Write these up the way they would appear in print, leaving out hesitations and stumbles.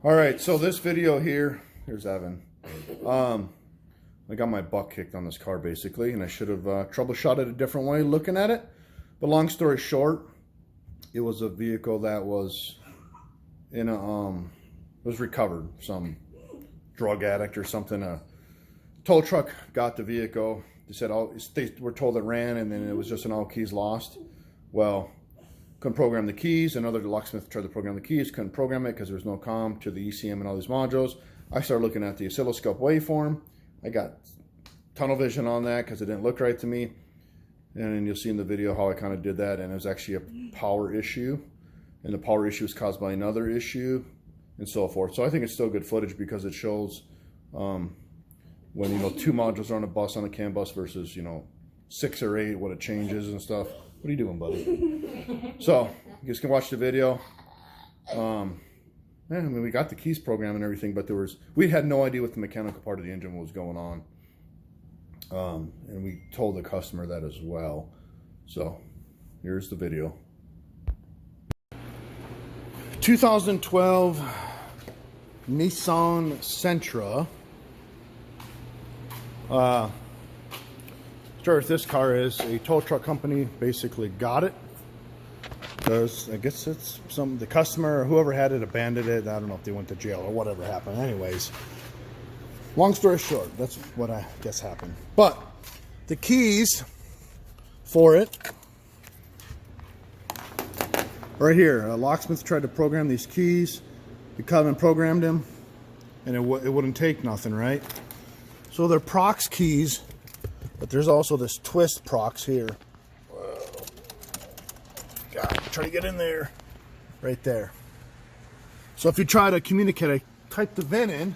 All right, so this video here, here's Evan. I got my butt kicked on this car basically, and I should have troubleshot it a different way looking at it. But long story short, it was a vehicle that was in a was recovered. Some drug addict or something. A tow truck got the vehicle. They said they were told it ran, and then it was just an all keys lost. Well, couldn't program the keys. Another locksmith tried to program the keys, couldn't program it because there was no comm to the ECM and all these modules. I started looking at the oscilloscope waveform. I got tunnel vision on that because it didn't look right to me. And you'll see in the video how I kind of did that, and it was actually a power issue. And the power issue was caused by another issue and so forth. So I think it's still good footage because it shows when, you know, 2 modules are on a bus, on a CAN bus versus, you know, 6 or 8, what it changes and stuff. What are you doing, buddy? So you guys can watch the video. I mean, we got the keys program and everything, but we had no idea what the mechanical part of the engine was going on. And we told the customer that as well. So here's the video. 2012 Nissan Sentra. Start with this car is a tow truck company basically got it because I guess it's the customer or whoever had it abandoned it. I don't know if they went to jail or whatever happened. Anyways, long story short, that's what I guess happened. But the keys for it right here. A locksmith tried to program these keys. We come and programmed them, and it wouldn't take nothing, right? So they're prox keys, but there's also this twist prox here. Whoa. God, try to get in there. Right there. So if you try to communicate, I type the VIN in.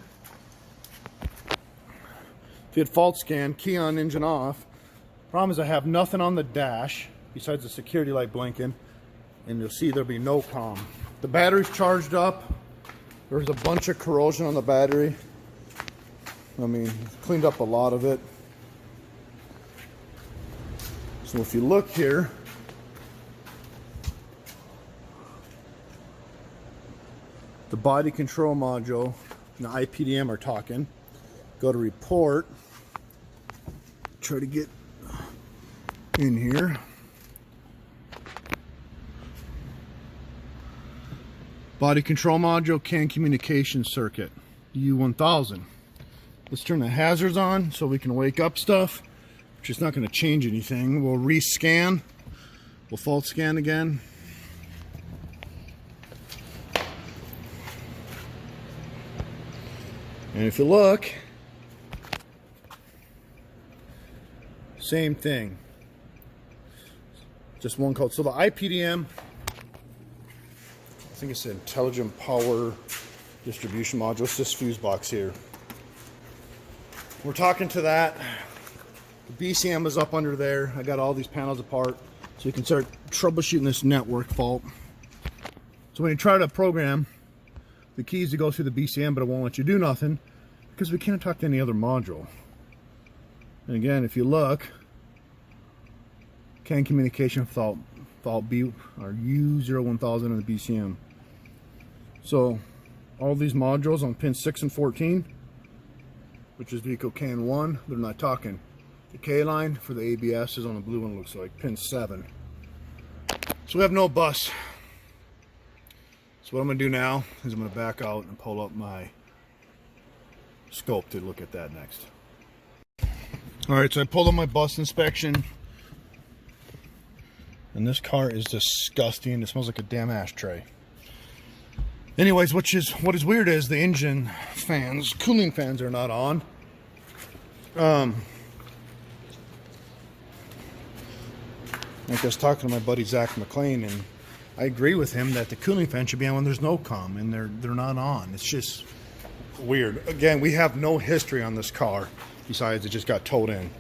If you hit fault scan, key on, engine off. Problem is I have nothing on the dash besides the security light blinking, and you'll see there'll be no comm. The battery's charged up. There's a bunch of corrosion on the battery. I mean, cleaned up a lot of it. So if you look here, the body control module and the IPDM are talking. Go to report. Try to get in here. Body control module, CAN communication circuit, U1000. Let's turn the hazards on so we can wake up stuff, which is not going to change anything. We'll rescan. We'll fault scan again. And if you look, same thing. Just one code. So the IPDM, I think it's the Intelligent Power Distribution Module. It's this fuse box here. We're talking to that. The BCM is up under there. I got all these panels apart so you can start troubleshooting this network fault. So when you try to program the keys to go through the BCM, but it won't let you do nothing because we can't talk to any other module. And again, if you look, CAN communication fault B or U01000 in the BCM. So all these modules on pins 6 and 14, which is vehicle CAN 1, they're not talking. The K line for the ABS is on the blue one, looks like pin 7. So we have no bus. So what I'm going to do now is I'm going to back out and pull up my scope to look at that next. Alright, so I pulled up my bus inspection. And this car is disgusting. It smells like a damn ashtray. Anyways, what is weird is the engine fans, cooling fans are not on. I was talking to my buddy Zach McLean, and I agree with him that the cooling fan should be on when there's no comm, and they're not on. It's just weird. Again, we have no history on this car besides it just got towed in.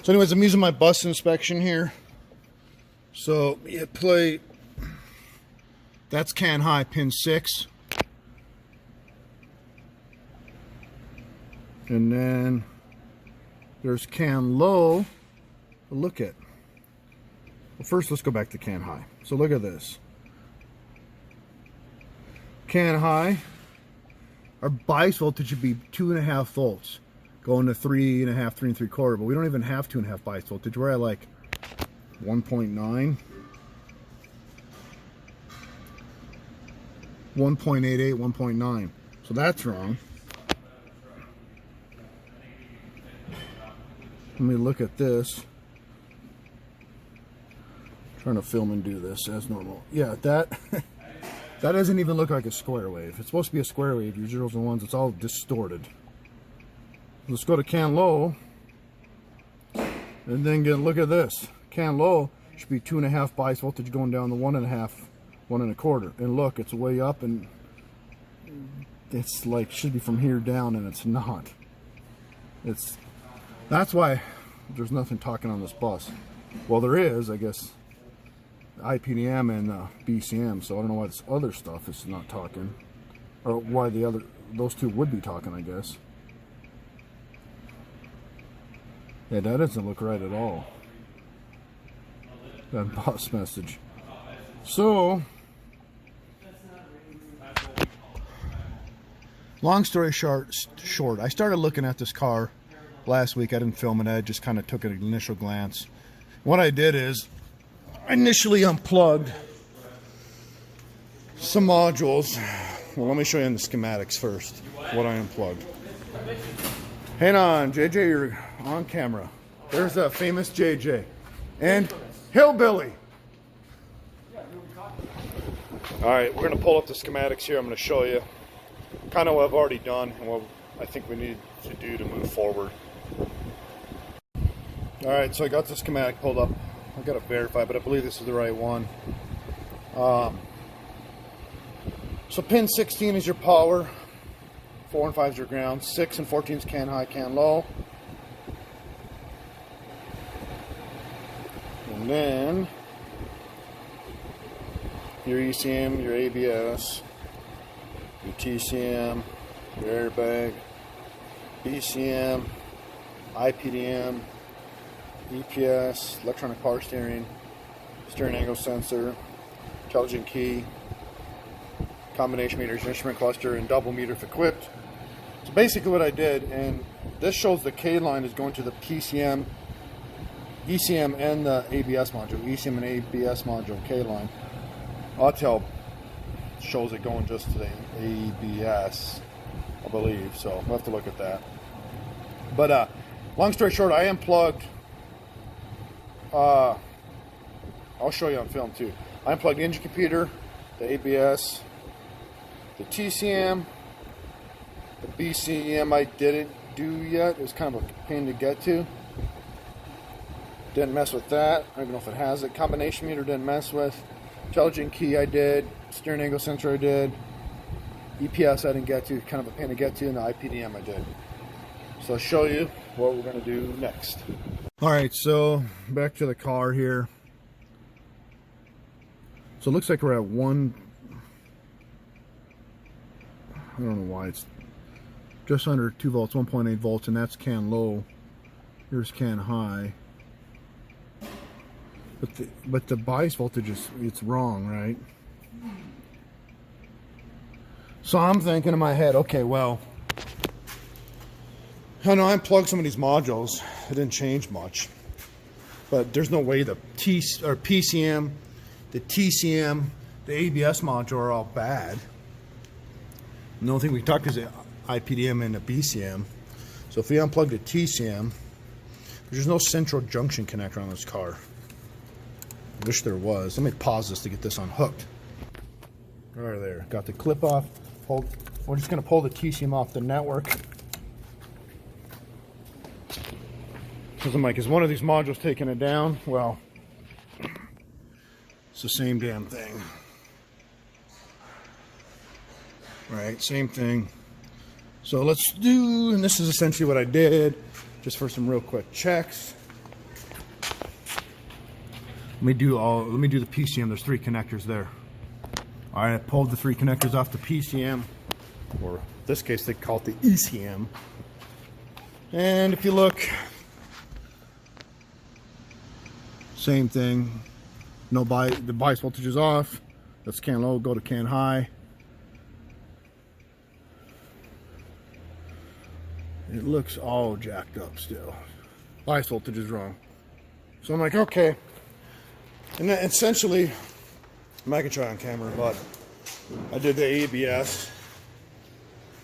So anyways, I'm using my bus inspection here. So you play, that's CAN high, pin 6. And then there's CAN low. Look at. Well, first let's go back to CAN high. So look at this. CAN high, our bias voltage should be 2.5 volts, going to 3.5, 3 3/4, but we don't even have 2.5 bias voltage. We're at like 1.9, 1.88, 1.9. So that's wrong. Let me look at this. Trying to film and do this as normal. Yeah, that that doesn't even look like a square wave. It's supposed to be a square wave. Your zeros and ones, it's all distorted. Let's go to can low, and then look at this. Can low should be 2.5 bias voltage going down to 1.5, 1 1/4. And look, it's way up, and it's like should be from here down, and it's not. That's why there's nothing talking on this bus. Well, there is, I guess. IPDM and BCM, so I don't know why this other stuff is not talking, or why those two would be talking, I guess. Yeah, that doesn't look right at all, that bus message. So long story short, I started looking at this car last week. I didn't film it, I just kind of took an initial glance. What I did is I initially unplugged some modules. Well, let me show you in the schematics first what I unplugged. Hang on, JJ, you're on camera. There's that famous JJ. And Hillbilly. Alright, we're going to pull up the schematics here. I'm going to show you kind of what I've already done and what I think we need to do to move forward. Alright, so I got the schematic pulled up. I've got to verify, but I believe this is the right one. So pin 16 is your power, 4 and 5 is your ground, 6 and 14 is can high, can low. And then your ECM, your ABS, your TCM, your airbag, BCM, IPDM, EPS, electronic power steering, steering angle sensor, intelligent key, combination meters, instrument cluster, and double meter if equipped. So basically what I did, and this shows the K line is going to the PCM, ECM, and the ABS module. ECM and ABS module K line. Autel shows it going just to the ABS, I believe. So we'll have to look at that. But long story short, I unplugged. I'll show you on film too. I unplugged the engine computer, the ABS, the TCM, the BCM I didn't do yet. It was kind of a pain to get to. Didn't mess with that. I don't even know if it has it. Combination meter didn't mess with. Intelligent key I did. Steering angle sensor I did. EPS I didn't get to. Kind of a pain to get to. And the IPDM I did. So I'll show you what we're going to do next. Alright, so back to the car here. So it looks like we're at I don't know why, it's just under 2 volts, 1.8 volts, and that's can low. Here's can high. But the bias voltage it's wrong, right? So I'm thinking in my head, okay, well, I know I unplugged some of these modules. It didn't change much, but there's no way the PCM, the TCM, the ABS module are all bad. The only thing we talked is the IPDM and the BCM. So if we unplug the TCM, there's no central junction connector on this car. I wish there was. Let me pause this to get this unhooked. Right there. Got the clip off. We're just going to pull the TCM off the network. Because I'm like, is one of these modules taking it down? Well, it's the same damn thing. Right, same thing. So let's do, and this is essentially what I did, just for some real quick checks. Let me do the PCM. There's 3 connectors there. All right, I pulled the 3 connectors off the PCM, or in this case they call it the ECM. And if you look, same thing. The bias voltage is off. That's can low, go to can high. it looks all jacked up still. Bias voltage is wrong. So I'm like, okay. And then essentially, I can try on camera, but I did the ABS.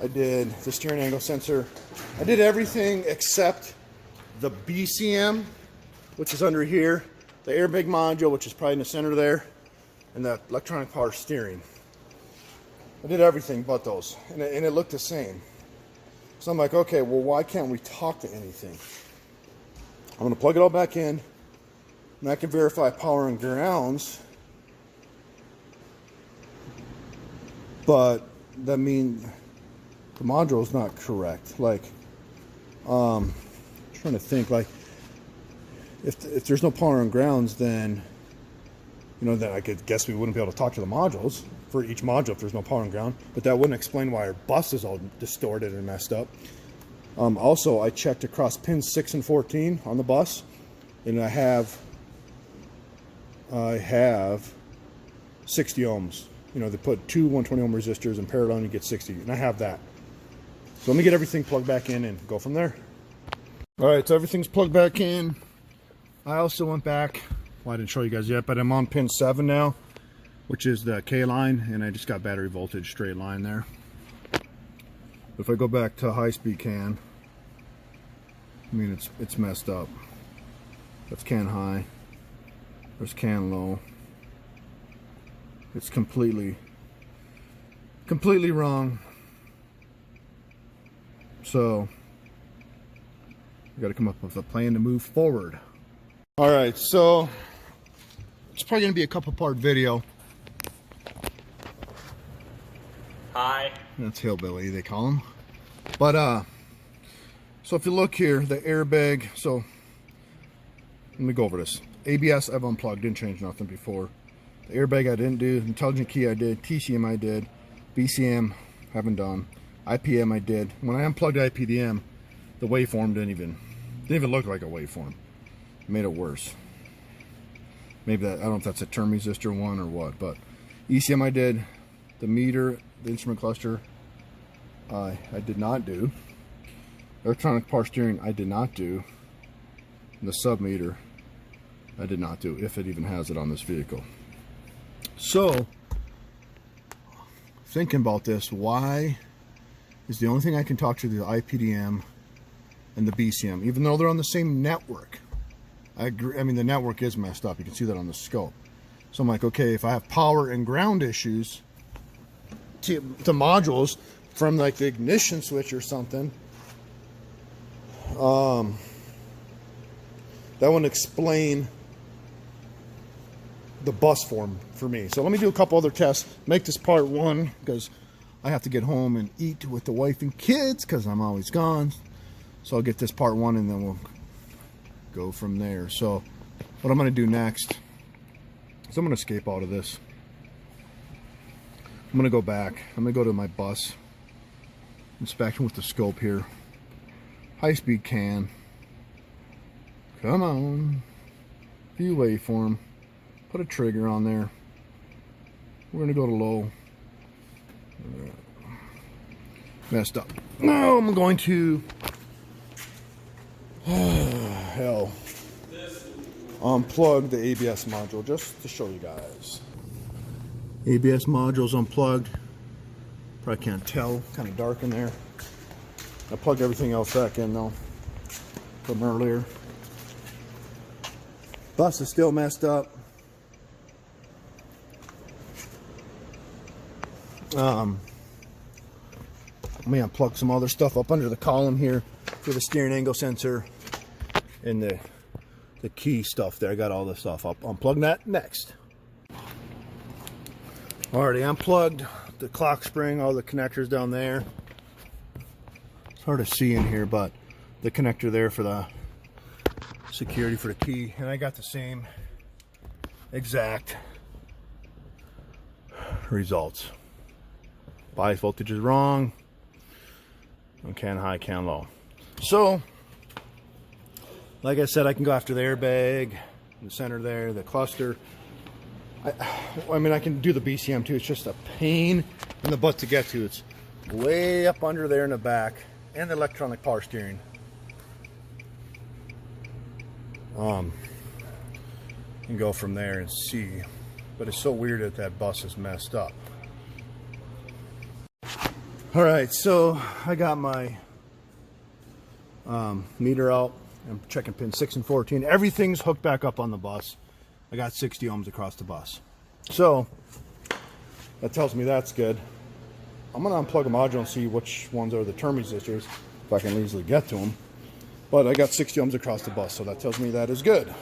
I did the steering angle sensor. I did everything except the BCM, which is under here, the airbag module, which is probably in the center there, and the electronic power steering. I did everything but those, and it looked the same. So I'm like, okay, well, why can't we talk to anything? I'm going to plug it all back in, and I can verify power and grounds, but that means the module is not correct. Like, trying to think, like, if there's no power and grounds, then, you know, then I could guess we wouldn't be able to talk to the modules for each module if there's no power and ground, but that wouldn't explain why our bus is all distorted and messed up. Also, I checked across pins 6 and 14 on the bus, and I have 60 ohms. You know, they put two 120 ohm resistors in parallel and you get 60, and I have that. So let me get everything plugged back in and go from there. All right, so everything's plugged back in. I also went back, well, I didn't show you guys yet, but I'm on pin 7 now, which is the K line, and I just got battery voltage straight line there. If I go back to high speed CAN, I mean, it's messed up. That's CAN high, there's CAN low. It's completely wrong. So we got to come up with a plan to move forward. All right, so it's probably going to be a couple part video. Hi. That's hillbilly, they call him. But so if you look here, the airbag. So let me go over this. ABS I've unplugged, didn't change nothing before. The airbag I didn't do. Intelligent key I did. TCM I did. BCM haven't done. IPM I did. When I unplugged IPDM, the waveform didn't even look like a waveform. It made it worse. Maybe that, I don't know if that's a term resistor one or what, but ECM I did. The meter, the instrument cluster, I did not do. Electronic power steering I did not do. And the sub meter I did not do, if it even has it on this vehicle. So, thinking about this, why is the only thing I can talk to the IPDM and the BCM, even though they're on the same network? I agree. I mean, the network is messed up. You can see that on the scope. So I'm like, okay, if I have power and ground issues to modules from like the ignition switch or something, that wouldn't explain the bus form for me. So let me do a couple other tests, make this part 1, because I have to get home and eat with the wife and kids because I'm always gone. So I'll get this part 1 and then we'll go from there. So what I'm going to do next is I'm going to escape out of this. I'm going to go back. I'm going to go to my bus inspection with the scope here. High speed CAN. Come on. View waveform. Put a trigger on there. We're going to go to low. Messed up. Now I'm going to hell, unplug the ABS module just to show you guys. ABS module's unplugged. Probably can't tell, kind of dark in there. I plugged everything else back in though from earlier. Bus is still messed up. Let me unplug some other stuff up under the column here for the steering angle sensor and the key stuff there. I got all this stuff. I'll unplug that next. Already unplugged the clock spring, all the connectors down there. It's hard to see in here, but the connector there for the security for the key. And I got the same exact results. Bias voltage is wrong. On CAN high, CAN low. So, like I said, I can go after the airbag, the center there, the cluster. I mean, I can do the BCM too. It's just a pain in the butt to get to. It's way up under there in the back. and the electronic power steering. And go from there and see. But it's so weird that that bus is messed up. All right, so I got my meter out. I'm checking pin 6 and 14. Everything's hooked back up on the bus. I got 60 ohms across the bus. So that tells me that's good. I'm going to unplug a module and see which ones are the term resistors, if I can easily get to them. But I got 60 ohms across the bus, so that tells me that is good.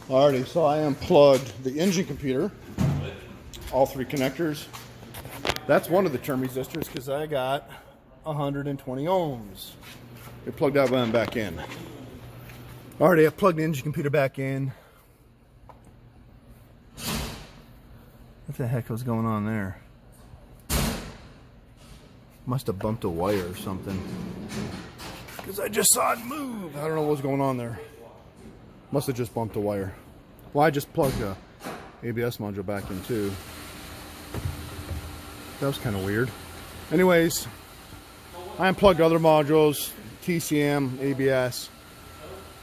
Alrighty, so I unplugged the engine computer, all 3 connectors. That's one of the term resistors because I got 120 ohms. I plugged that one back in. Alrighty, I plugged the engine computer back in. What the heck was going on there? Must have bumped a wire or something. Because I just saw it move. I don't know what was going on there. Must have just bumped a wire. Well, I just plugged the ABS module back in too. That was kind of weird. Anyways, I unplugged other modules, TCM, ABS,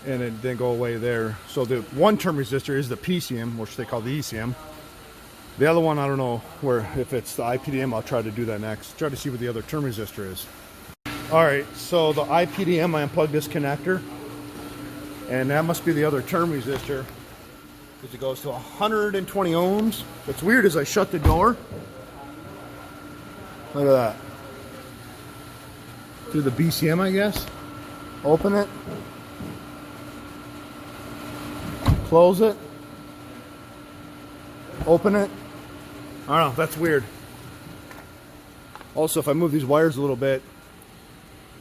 and it didn't go away there. So the one term resistor is the PCM, which they call the ECM. The other one, I don't know where, if it's the IPDM, I'll try to do that next. Try to see what the other term resistor is. Alright, so the IPDM, I unplugged this connector. And that must be the other term resistor. Because it goes to 120 ohms. What's weird is I shut the door. Look at that. Through the BCM, I guess. Open it. Close it. Open it. I don't know, that's weird. Also, if I move these wires a little bit,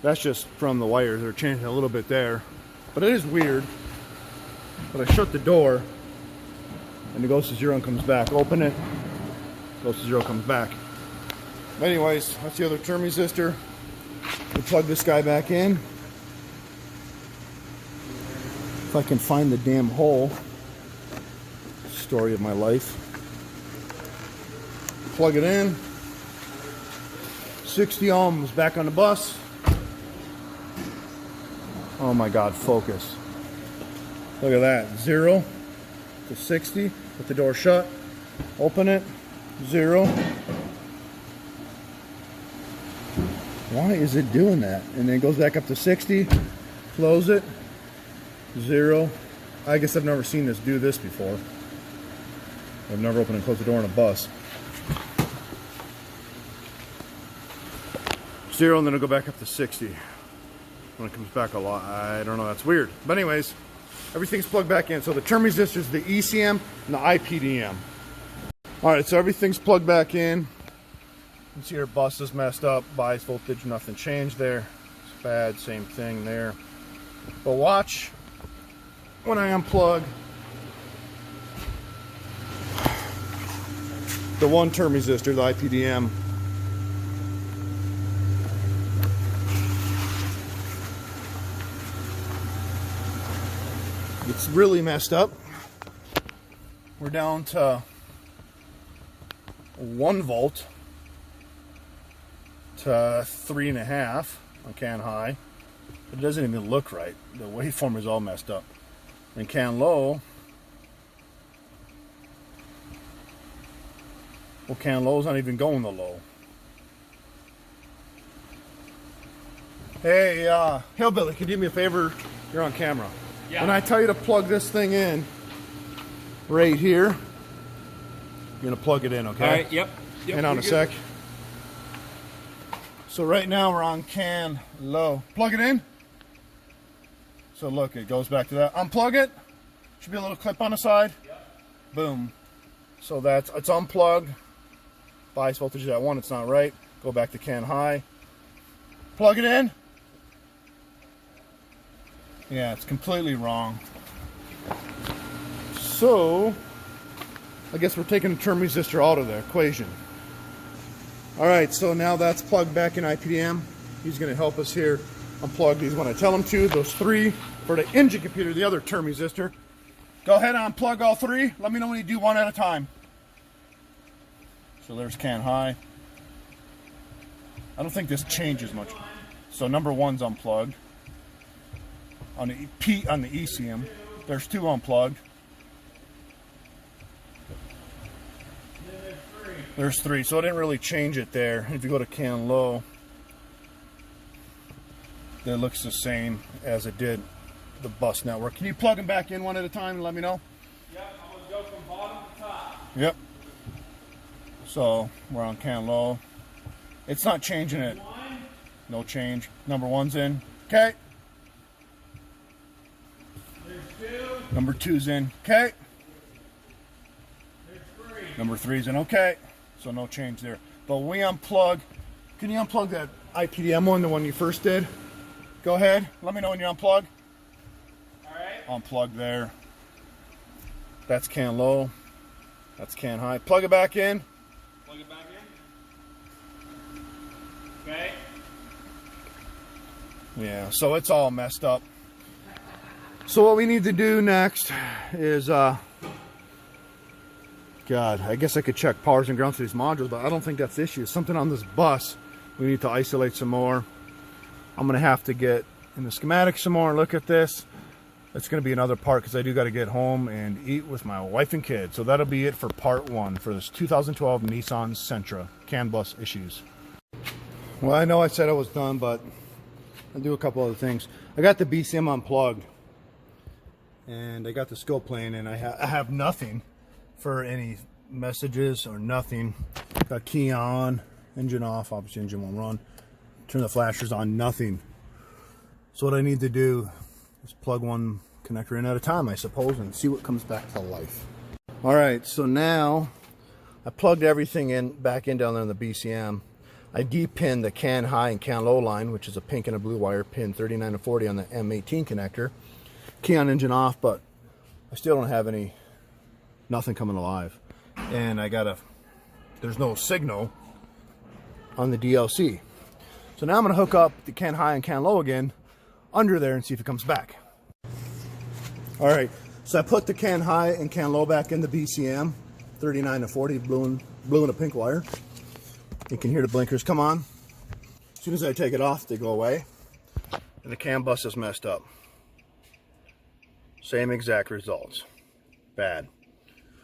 that's just from the wires. They're changing a little bit there. But it is weird. But I shut the door, and it goes to 0 and comes back. Open it, goes to 0, comes back. Anyways, that's the other term resistor. We plug this guy back in. If I can find the damn hole. Story of my life. Plug it in. 60 ohms back on the bus. Oh my God, focus. Look at that, 0 to 60, with the door shut. Open it, 0. Why is it doing that? And then it goes back up to 60, close it, 0. I guess I've never seen this do this before. I've never opened and closed the door on a bus. 0, and then it'll go back up to 60. When it comes back a lot, I don't know, that's weird. But anyways, everything's plugged back in. So the term resistors is the ECM and the IPDM. Alright, so everything's plugged back in. You can see our bus is messed up. Bias voltage, nothing changed there. It's bad, same thing there. But watch when I unplug the one term resistor, the IPDM. It's really messed up. We're down to 1 volt to 3.5 on can high. It doesn't even look right. The waveform is all messed up. And can low, well, can low's not even going to low. Hey, Hillbilly, can you do me a favor? You're on camera. Yeah. When I tell you to plug this thing in right here, you're going to plug it in, okay? All right, yep. Hang on a sec. So right now we're on can low. Plug it in. So look, it goes back to that. Unplug it. Should be a little clip on the side. Yep. Boom. So it's unplugged. Bias voltage is at 1, it's not right. Go back to can high. Plug it in. Yeah, it's completely wrong. So, I guess we're taking the term resistor out of the equation. Alright, so now that's plugged back in IPDM. He's going to help us here unplug these when I tell him to. Those 3 for the engine computer, the other term resistor. Go ahead and unplug all 3. Let me know when you do one at a time. So there's can high. I don't think this changes much. So number 1's unplugged. On the ECM, there's 2 unplugged. There's 3, so I didn't really change it there. If you go to can low, it looks the same as it did the bus network. Can you plug them back in one at a time and let me know? Yep, I'm going to go from bottom to top. Yep. So we're on can low. It's not changing it. No change. Number 1's in. Okay. There's 2. Number 2's in. Okay. There's 3. Number 3's in. Okay. So no change there. But we unplug. Can you unplug that IPDM one, the one you first did? Go ahead. Let me know when you unplug. All right. Unplug there. That's can low. That's can high. Plug it back in. Plug it back in. Okay. Yeah, so it's all messed up. So what we need to do next is, God, I guess I could check powers and grounds for these modules, but I don't think that's the issue. Something on this bus we need to isolate some more. I'm going to have to get in the schematic some more and look at this. It's going to be another part because I do got to get home and eat with my wife and kids. So that'll be it for part 1 for this 2012 Nissan Sentra CAN bus issues. Well, I know I said I was done, but I'll do a couple other things. I got the BCM unplugged and I got the scope playing, and I have nothing for any messages or nothing. Got key on, engine off, obviously engine won't run. Turn the flashers on, nothing. So what I need to do is plug one connector in at a time, I suppose, and see what comes back to life. All right, so now I plugged everything in back in down there in the BCM. I depinned the can high and can low line, which is a pink and a blue wire, pin 39 and 40 on the M18 connector. Key on, engine off, but I still don't have nothing coming alive. And there's no signal on the DLC. So now I'm gonna hook up the can high and can low again under there and see if it comes back. All right, so I put the can high and can low back in the BCM, 39 to 40, blue and a pink wire. You can hear the blinkers come on. As soon as I take it off, they go away. And the CAN bus is messed up. Same exact results. Bad.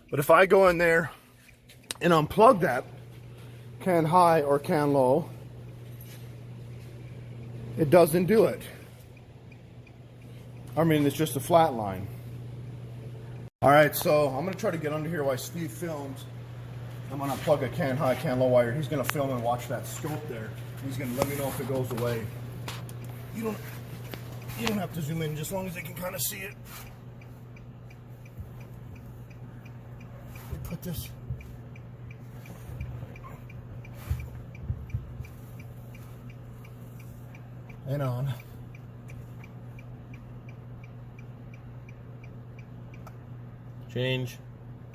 But if I go in there and unplug that can high or can low, it doesn't do it. I mean, it's just a flat line. All right, so I'm gonna try to get under here while Steve films. I'm gonna plug a can high, can low wire. He's gonna film and watch that scope there. He's gonna let me know if it goes away. You don't have to zoom in, just as long as they can kind of see it. Let me put this. And on. Change.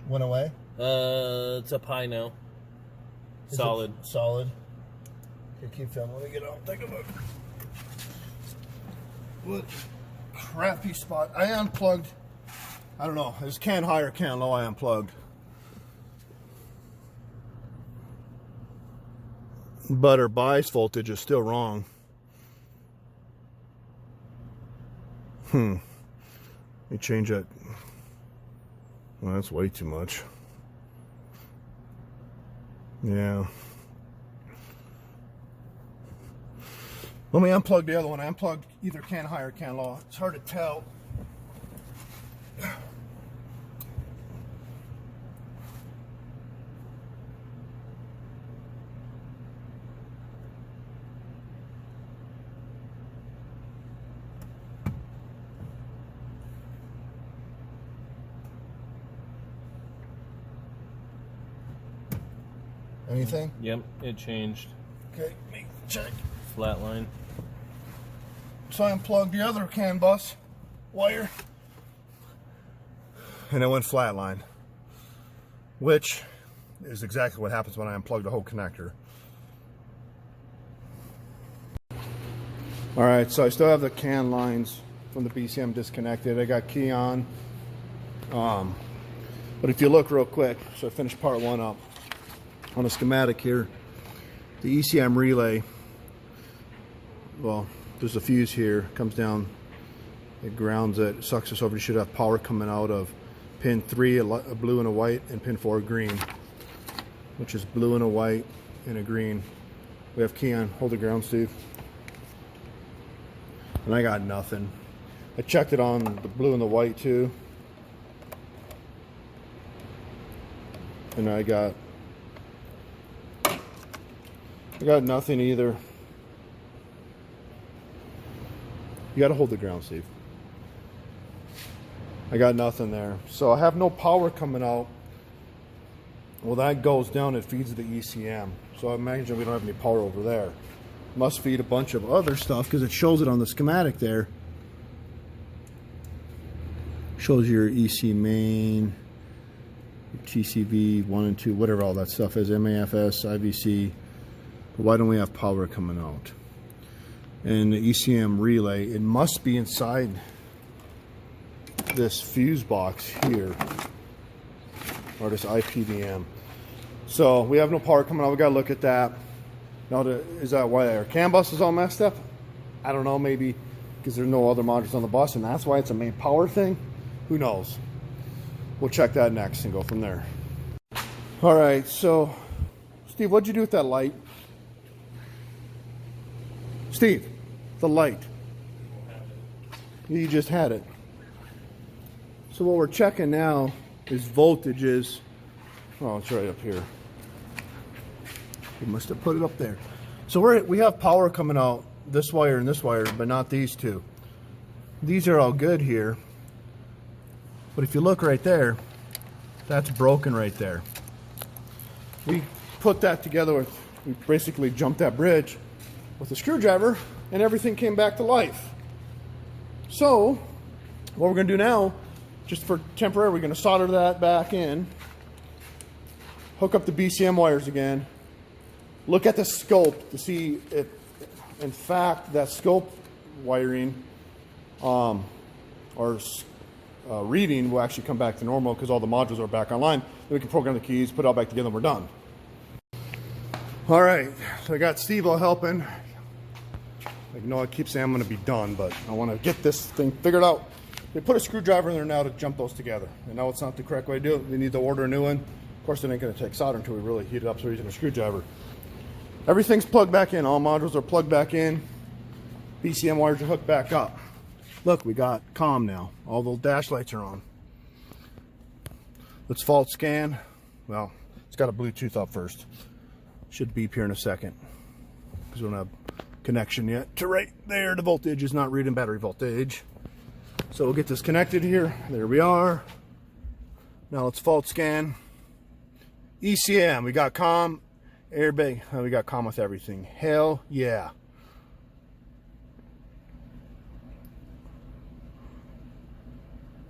Went away. It's up high now. Solid. Solid. Here, keep filming. Let me get out. Take a look. What crappy spot. I unplugged. I don't know. It's can high or can low. I unplugged. But our bias voltage is still wrong. Let me change that. Well, that's way too much. Yeah. Let me unplug the other one. I unplugged either can high or can low. It's hard to tell. Anything? Yep, it changed. Okay, let me check. Flatline. So I unplugged the other CAN bus wire, and it went flatline, which is exactly what happens when I unplug the whole connector. All right, so I still have the CAN lines from the BCM disconnected. I got key on, but if you look real quick, so I finished part 1 up on a schematic here. The ECM relay well, there's a fuse here, comes down, it grounds it, sucks this over. You should have power coming out of pin 3, a blue and a white, and pin 4, green, which is blue and a white and a green. We have key on. Hold the ground, Steve. And I got nothing. I checked it on the blue and the white too, and I got nothing either. You got to hold the ground, Steve. I got nothing there. So I have no power coming out. Well, that goes down, it feeds the ECM. So I imagine we don't have any power over there. Must feed a bunch of other stuff because it shows it on the schematic there. Shows your EC main, TCV 1 and 2, whatever all that stuff is, MAFS, IVC. But why don't we have power coming out? And the ECM relay, it must be inside this fuse box here, or this IPDM. So we have no power coming out. We got to look at that. Now, is that why our CAN bus is all messed up? I don't know, maybe because there's no other modules on the bus and that's why it's a main power thing. Who knows? We'll check that next and go from there. All right, so Steve, what'd you do with that light? Steve, the light. You just had it. So what we're checking now is voltages. Oh, it's right up here. We must have put it up there. So we have power coming out this wire and this wire, but not these two. These are all good here. But if you look right there, that's broken right there. We put that together with, we basically jumped that bridge with a screwdriver and everything came back to life. So what we're going to do now, just for temporary, we're going to solder that back in, hook up the BCM wires again, look at the scope to see if, in fact, that scope wiring reading will actually come back to normal because all the modules are back online. Then we can program the keys, put it all back together, and we're done. All right, so I got Steve all helping. I know I keep saying I'm going to be done, but I want to get this thing figured out. They put a screwdriver in there now to jump those together. And now it's not the correct way to do it. We need to order a new one. Of course, it ain't going to take solder until we really heat it up, so we're using a screwdriver. Everything's plugged back in. All modules are plugged back in. BCM wires are hooked back up. Look, we got COM now. All the dash lights are on. Let's fault scan. Well, it's got a Bluetooth up first. Should beep here in a second because we don't have connection yet to right there. The voltage is not reading battery voltage. So we'll get this connected here. There we are. Now let's fault scan. ECM, we got COM, airbag, we got COM with everything. Hell yeah.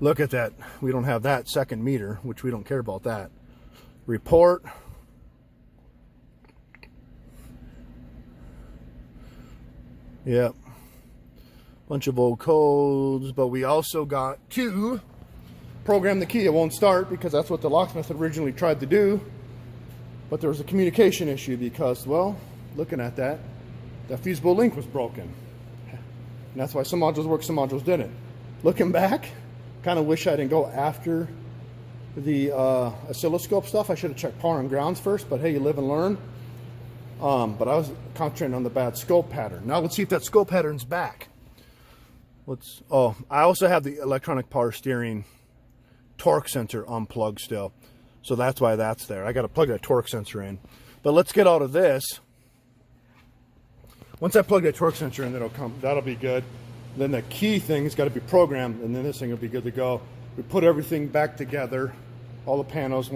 Look at that. We don't have that second meter, which we don't care about that. Report. Yep. Bunch of old codes, but we also got to program the key. It won't start because that's what the locksmith originally tried to do. But there was a communication issue because, well, looking at that fusible link was broken. And that's why some modules worked, some modules didn't. Looking back, kind of wish I didn't go after the oscilloscope stuff. I should have checked power and grounds first, but hey, you live and learn. But I was concentrating on the bad scope pattern. Now let's see if that scope pattern's back. I also have the electronic power steering torque sensor unplugged still. So that's why that's there. I got to plug that torque sensor in. But let's get out of this. Once I plug that torque sensor in, that'll be good. Then the key thing's got to be programmed, and then this thing will be good to go. We put everything back together. All the panels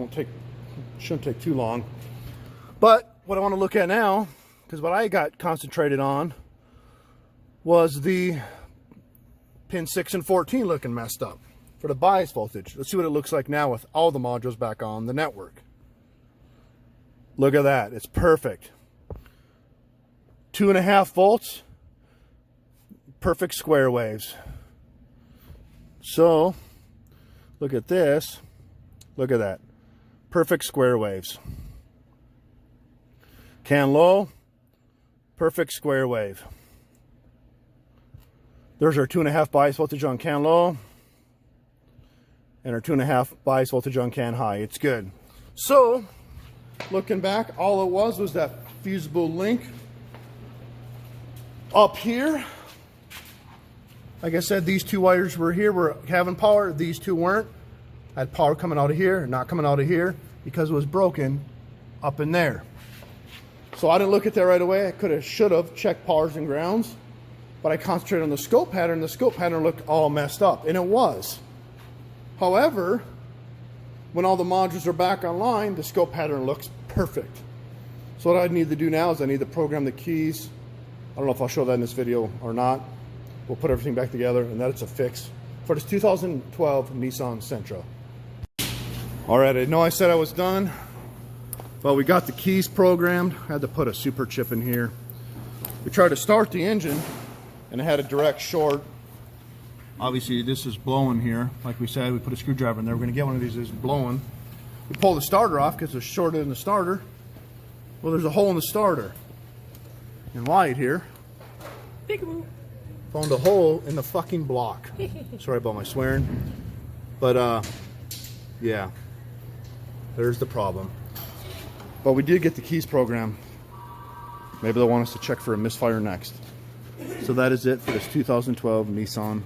shouldn't take too long. But what I want to look at now, because what I got concentrated on was the pin 6 and 14 looking messed up for the bias voltage. Let's see what it looks like now with all the modules back on the network. Look at that. It's perfect. 2.5 volts. Perfect square waves. So, look at this. Look at that. Perfect square waves. CAN low. Perfect square wave. There's our 2.5 bias voltage on can low. And our 2.5 bias voltage on can high. It's good. So, looking back, all it was that fusible link up here. Like I said, these two wires were here, were having power. These two weren't. I had power coming out of here, not coming out of here, because it was broken up in there. So I didn't look at that right away. I could have, should have checked powers and grounds, but I concentrated on the scope pattern. The scope pattern looked all messed up, and it was. However, when all the modules are back online, the scope pattern looks perfect. So what I need to do now is I need to program the keys. I don't know if I'll show that in this video or not. We'll put everything back together, and that's a fix for this 2012 Nissan Sentra. All right, I know I said I was done, but we got the keys programmed. I had to put a super chip in here. We tried to start the engine, and it had a direct short. Obviously, this is blowing here. Like we said, we put a screwdriver in there. We're going to get one of these that's blowing. We pull the starter off because it's shorter in the starter. Well, there's a hole in the starter. And Wyatt here found a hole in the fucking block. Sorry about my swearing. But, yeah. There's the problem. But we did get the keys program. Maybe they'll want us to check for a misfire next. So that is it for this 2012 Nissan